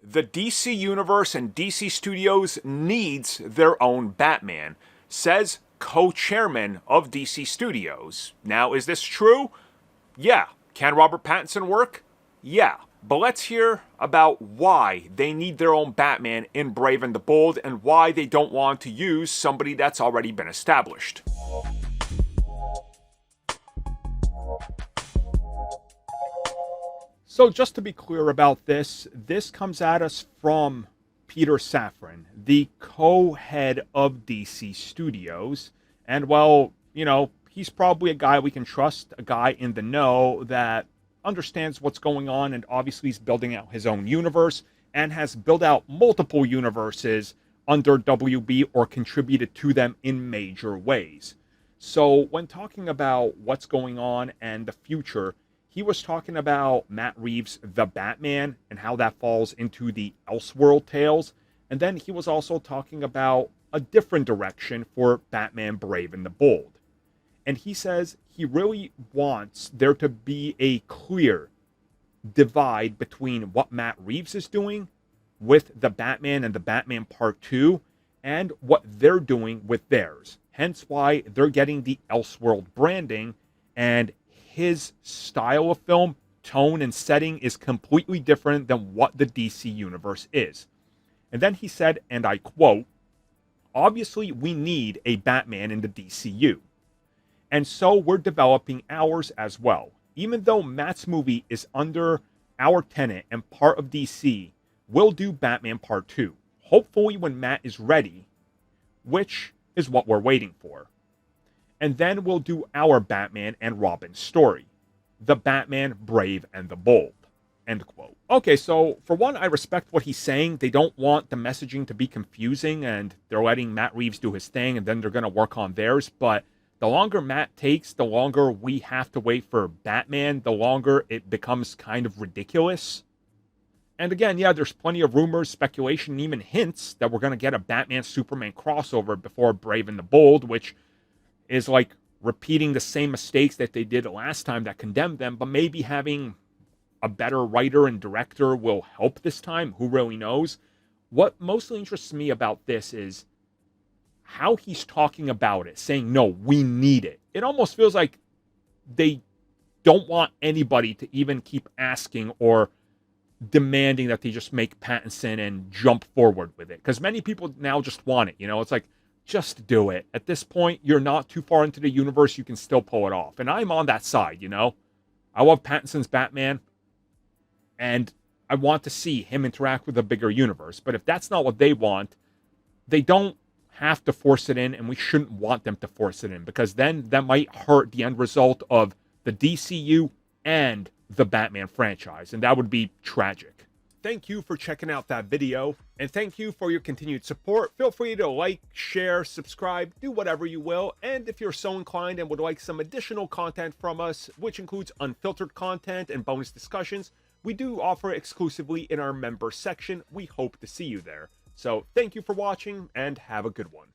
The DC Universe and DC Studios needs their own Batman, says co-chairman of DC Studios. Now, is this true? Yeah. Can Robert Pattinson work? Yeah. But let's hear about why they need their own Batman in Brave and the Bold and why they don't want to use somebody that's already been established. So just to be clear about this comes at us from Peter Safran, the co-head of DC Studios. And well, you know, he's probably a guy we can trust, a guy in the know that understands what's going on, and obviously he's building out his own universe and has built out multiple universes under WB or contributed to them in major ways. So when talking about what's going on and the future, he was talking about Matt Reeves' The Batman and how that falls into the Elseworld tales. And then he was also talking about a different direction for Batman Brave and the Bold. And he says he really wants there to be a clear divide between what Matt Reeves is doing with The Batman and The Batman Part 2 and what they're doing with theirs. Hence why they're getting the Elseworld branding, and his style of film, tone, and setting is completely different than what the DC universe is. And then he said, and I quote, "Obviously, we need a Batman in the DCU. And so we're developing ours as well. Even though Matt's movie is under our tenant and part of DC, we'll do Batman Part 2. Hopefully when Matt is ready, which is what we're waiting for. And then we'll do our Batman and Robin story. The Batman Brave and the Bold." End quote. Okay, so for one, I respect what he's saying. They don't want the messaging to be confusing, and they're letting Matt Reeves do his thing, and then they're going to work on theirs. But the longer Matt takes, the longer we have to wait for Batman, the longer it becomes kind of ridiculous. And again, yeah, there's plenty of rumors, speculation, and even hints that we're going to get a Batman-Superman crossover before Brave and the Bold, which is like repeating the same mistakes that they did last time that condemned them, but maybe having a better writer and director will help this time. Who really knows? What mostly interests me about this is how he's talking about it, saying, no, we need it. It almost feels like they don't want anybody to even keep asking or demanding that they just make Pattinson and jump forward with it. Because many people now just want it, you know? It's like, just do it. At this point, you're not too far into the universe. You can still pull it off. And I'm on that side, you know? I love Pattinson's Batman, and I want to see him interact with a bigger universe. But if that's not what they want, they don't have to force it in, and we shouldn't want them to force it in, because then that might hurt the end result of the DCU and the Batman franchise, and that would be tragic. Thank you for checking out that video, and thank you for your continued support. Feel free to like, share, subscribe, do whatever you will, and if you're so inclined and would like some additional content from us, which includes unfiltered content and bonus discussions, we do offer exclusively in our member section. We hope to see you there. So thank you for watching, and have a good one.